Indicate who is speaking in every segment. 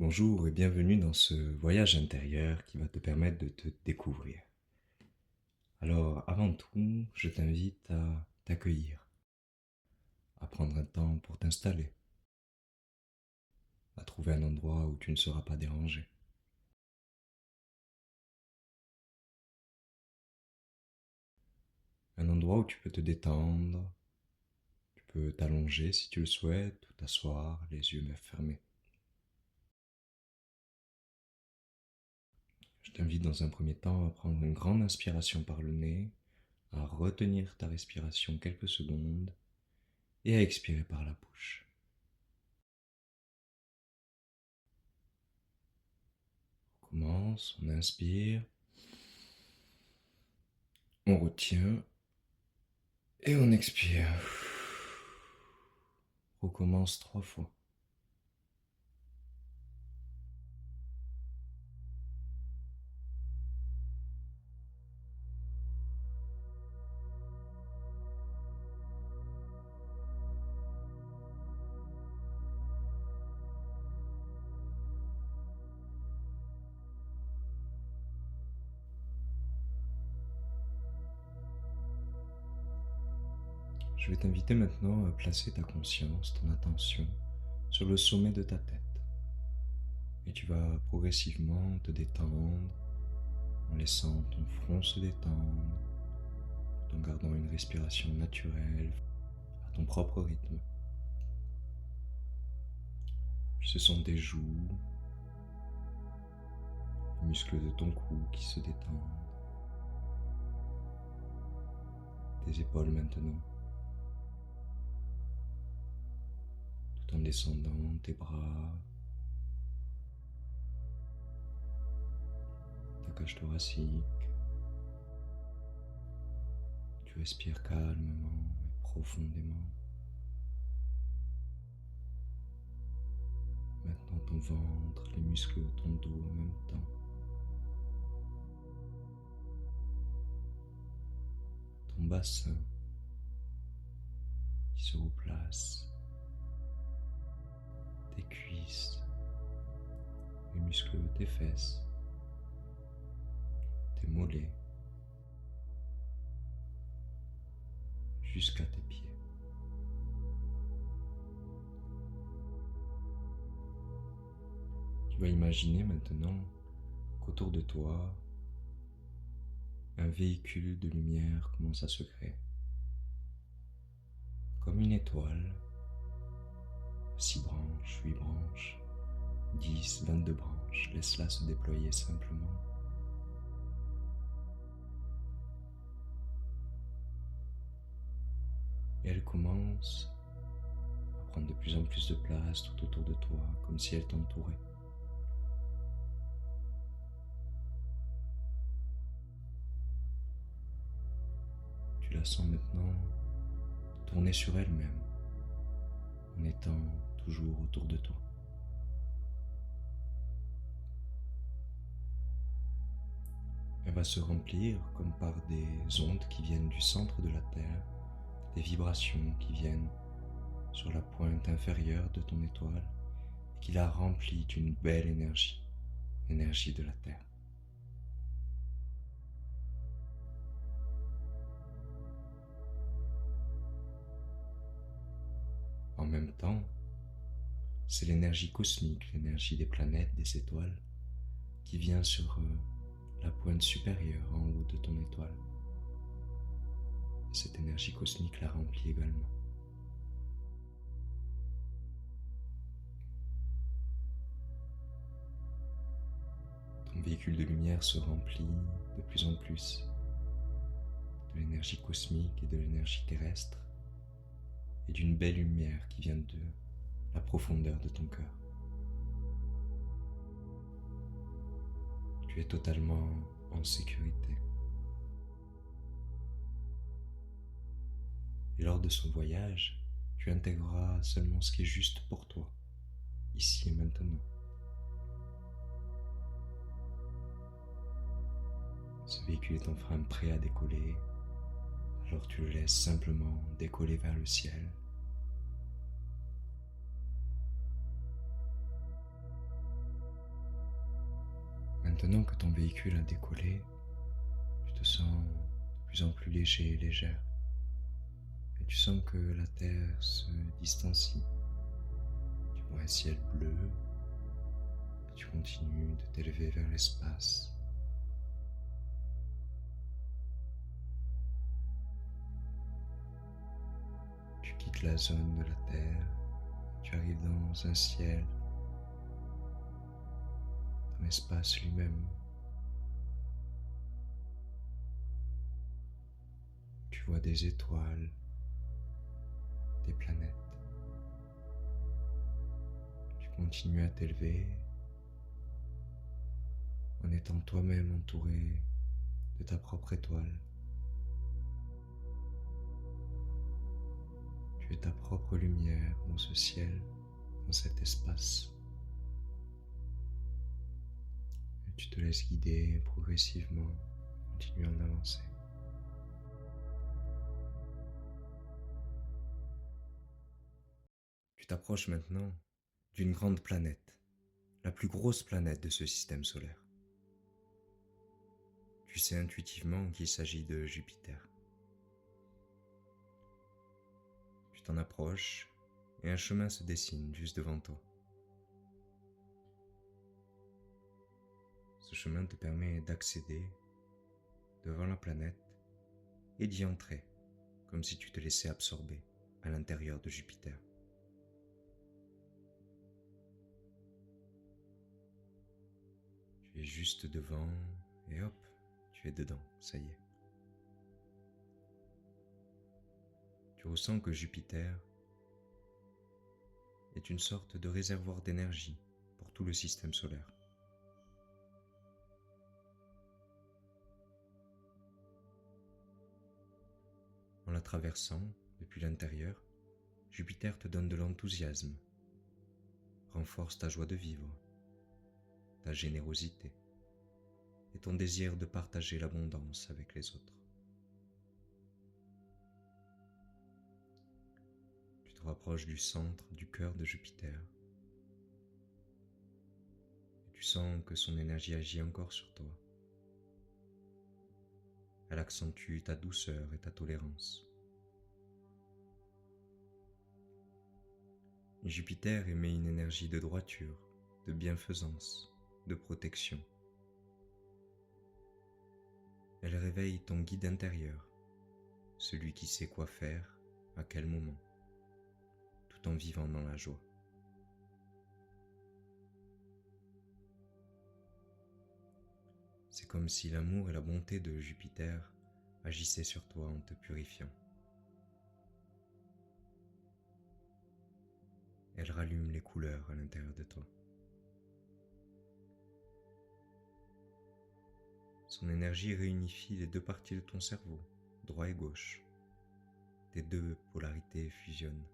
Speaker 1: Bonjour et bienvenue dans ce voyage intérieur qui va te permettre de te découvrir. Alors, avant tout, je t'invite à t'accueillir, à prendre un temps pour t'installer, à trouver un endroit où tu ne seras pas dérangé. Un endroit où tu peux te détendre, tu peux t'allonger si tu le souhaites, ou t'asseoir, les yeux fermés. Je t'invite dans un premier temps à prendre une grande inspiration par le nez, à retenir ta respiration quelques secondes et à expirer par la bouche. On commence, on inspire, on retient et on expire. Recommence 3 fois. Je vais t'inviter maintenant à placer ta conscience, ton attention sur le sommet de ta tête. Et tu vas progressivement te détendre en laissant ton front se détendre, tout en gardant une respiration naturelle à ton propre rythme. Puis ce sont tes joues, les muscles de ton cou qui se détendent, tes épaules maintenant, tout en descendant tes bras, ta cage thoracique. Tu respires calmement et profondément. Maintenant ton ventre, les muscles de ton dos en même temps. Ton bassin qui se replace. Tes cuisses, les muscles de tes fesses, tes mollets, jusqu'à tes pieds. Tu vas imaginer maintenant qu'autour de toi, un véhicule de lumière commence à se créer. Comme une étoile, 6 branches, 8 branches, 10, 22 branches, laisse-la se déployer simplement. Et elle commence à prendre de plus en plus de place tout autour de toi, comme si elle t'entourait. Tu la sens maintenant tourner sur elle-même, en étant toujours autour de toi. Elle va se remplir comme par des ondes qui viennent du centre de la Terre, des vibrations qui viennent sur la pointe inférieure de ton étoile et qui la remplit d'une belle énergie, l'énergie de la Terre. En même temps, c'est l'énergie cosmique, l'énergie des planètes, des étoiles, qui vient sur la pointe supérieure en haut de ton étoile. Et cette énergie cosmique la remplit également. Ton véhicule de lumière se remplit de plus en plus de l'énergie cosmique et de l'énergie terrestre et d'une belle lumière qui vient de la profondeur de ton cœur. Tu es totalement en sécurité. Et lors de ce voyage, tu intégreras seulement ce qui est juste pour toi, ici et maintenant. Ce véhicule est enfin prêt à décoller, alors tu le laisses simplement décoller vers le ciel. Maintenant que ton véhicule a décollé, tu te sens de plus en plus léger et légère. Et tu sens que la Terre se distancie. Tu vois un ciel bleu et tu continues de t'élever vers l'espace. Tu quittes la zone de la Terre, tu arrives dans un ciel, dans l'espace lui-même. Tu vois des étoiles, des planètes. Tu continues à t'élever en étant toi-même entouré de ta propre étoile. Tu es ta propre lumière dans ce ciel, dans cet espace. Et tu te laisses guider progressivement, continuant d'avancer. Tu t'approches maintenant d'une grande planète, la plus grosse planète de ce système solaire. Tu sais intuitivement qu'il s'agit de Jupiter. Tu t'en approches et un chemin se dessine juste devant toi. Ce chemin te permet d'accéder devant la planète et d'y entrer, comme si tu te laissais absorber à l'intérieur de Jupiter. Tu es juste devant et hop, tu es dedans, ça y est. Tu ressens que Jupiter est une sorte de réservoir d'énergie pour tout le système solaire. En la traversant depuis l'intérieur, Jupiter te donne de l'enthousiasme, renforce ta joie de vivre, ta générosité et ton désir de partager l'abondance avec les autres. Tu te rapproches du centre, du cœur de Jupiter et tu sens que son énergie agit encore sur toi. Elle accentue ta douceur et ta tolérance. Jupiter émet une énergie de droiture, de bienfaisance, de protection. Elle réveille ton guide intérieur, celui qui sait quoi faire, à quel moment, tout en vivant dans la joie. C'est comme si l'amour et la bonté de Jupiter agissaient sur toi en te purifiant. Elle rallume les couleurs à l'intérieur de toi. Son énergie réunifie les deux parties de ton cerveau, droit et gauche. Tes deux polarités fusionnent.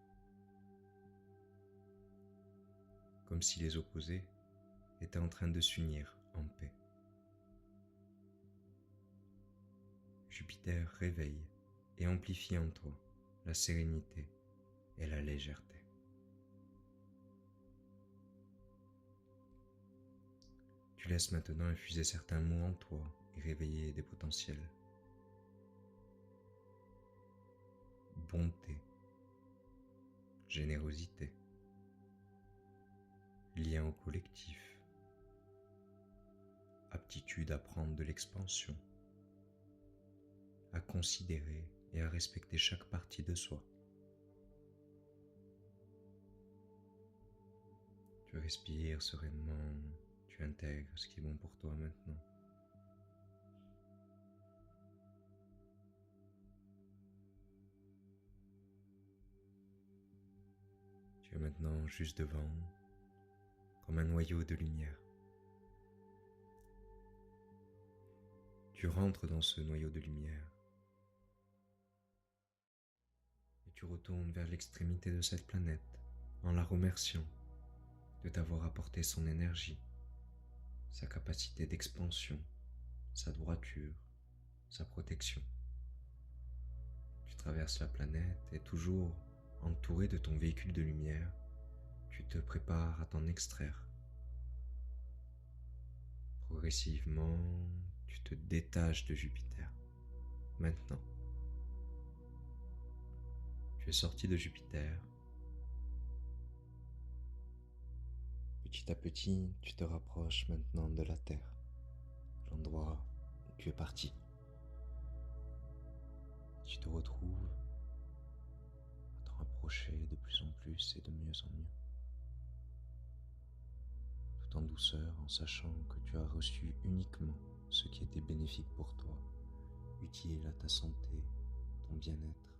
Speaker 1: Comme si les opposés étaient en train de s'unir en paix. Jupiter réveille et amplifie en toi la sérénité et la légèreté. Tu laisses maintenant infuser certains mots en toi et réveiller des potentiels. Bonté, générosité, lien au collectif, aptitude à prendre de l'expansion, à considérer et à respecter chaque partie de soi. Tu respires sereinement, tu intègres ce qui est bon pour toi maintenant. Tu es maintenant juste devant, comme un noyau de lumière. Tu rentres dans ce noyau de lumière et tu retournes vers l'extrémité de cette planète en la remerciant de t'avoir apporté son énergie, sa capacité d'expansion, sa droiture, sa protection. Tu traverses la planète et toujours entouré de ton véhicule de lumière, tu te prépares à t'en extraire. Progressivement, tu te détaches de Jupiter. Maintenant, tu es sorti de Jupiter. Petit à petit, tu te rapproches maintenant de la Terre, l'endroit où tu es parti. Tu te retrouves à te rapprocher de plus en plus et de mieux en mieux, tout en douceur, en sachant que tu as reçu uniquement ce qui était bénéfique pour toi, utile à ta santé, ton bien-être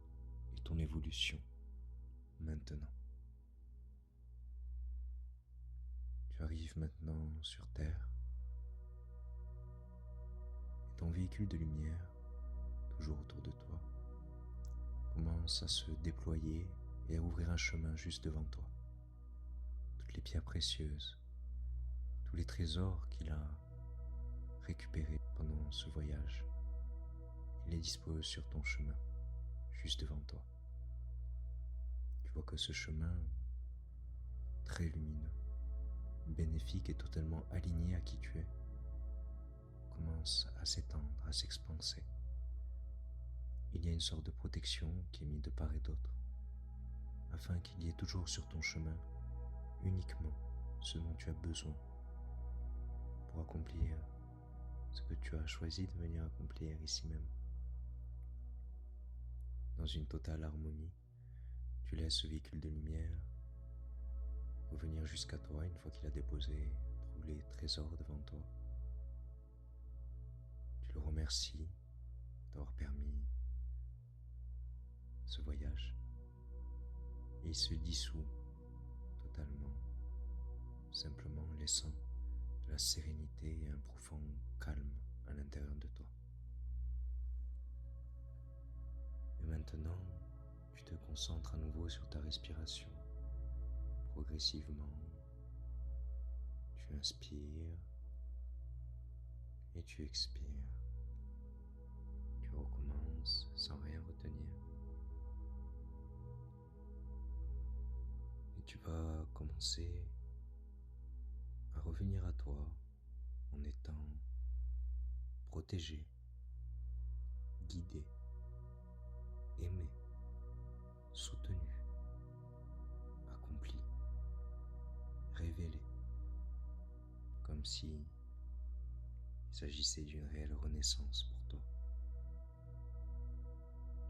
Speaker 1: et ton évolution maintenant. Tu arrives maintenant sur Terre et ton véhicule de lumière, toujours autour de toi, commence à se déployer et à ouvrir un chemin juste devant toi. Toutes les pierres précieuses, tous les trésors qu'il a récupérés pendant ce voyage, il les dispose sur ton chemin, juste devant toi. Tu vois que ce chemin, très lumineux, bénéfique et totalement aligné à qui tu es, commence à s'étendre, à s'expanser. Il y a une sorte de protection qui est mise de part et d'autre, afin qu'il y ait toujours sur ton chemin uniquement ce dont tu as besoin pour accomplir ce que tu as choisi de venir accomplir ici même. Dans une totale harmonie, tu laisses ce véhicule de lumière revenir jusqu'à toi une fois qu'il a déposé tous les trésors devant toi. Tu le remercies d'avoir permis ce voyage et il se dissout totalement, simplement laissant de la sérénité et un profond calme à l'intérieur de toi. Et maintenant, tu te concentres à nouveau sur ta respiration. Progressivement, tu inspires et tu expires. Tu recommences sans rien retenir. Et tu vas commencer à revenir à toi en étant protégé, guidé, aimé, soutenu, accompli, révélé, comme si il s'agissait d'une réelle renaissance pour toi.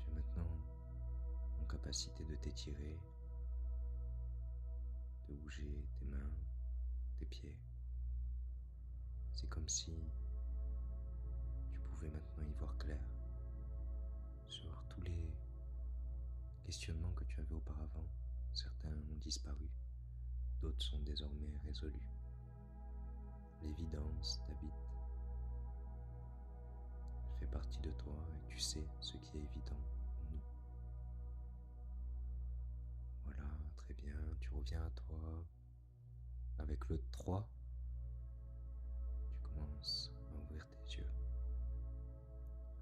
Speaker 1: Tu es maintenant en capacité de t'étirer, de bouger tes mains, tes pieds. C'est comme si tu pouvais maintenant y voir clair sur tous les questionnements que tu avais auparavant. Certains ont disparu, d'autres sont désormais résolus. L'évidence t'habite. Elle fait partie de toi et tu sais ce qui est évident ou non. Voilà, très bien, tu reviens à toi. Avec le 3, tu commences à ouvrir tes yeux.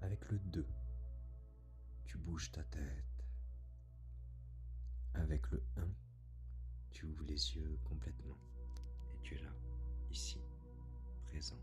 Speaker 1: Avec le 2, tu bouges ta tête. Avec le 1, tu ouvres les yeux complètement et tu es là, ici, présent,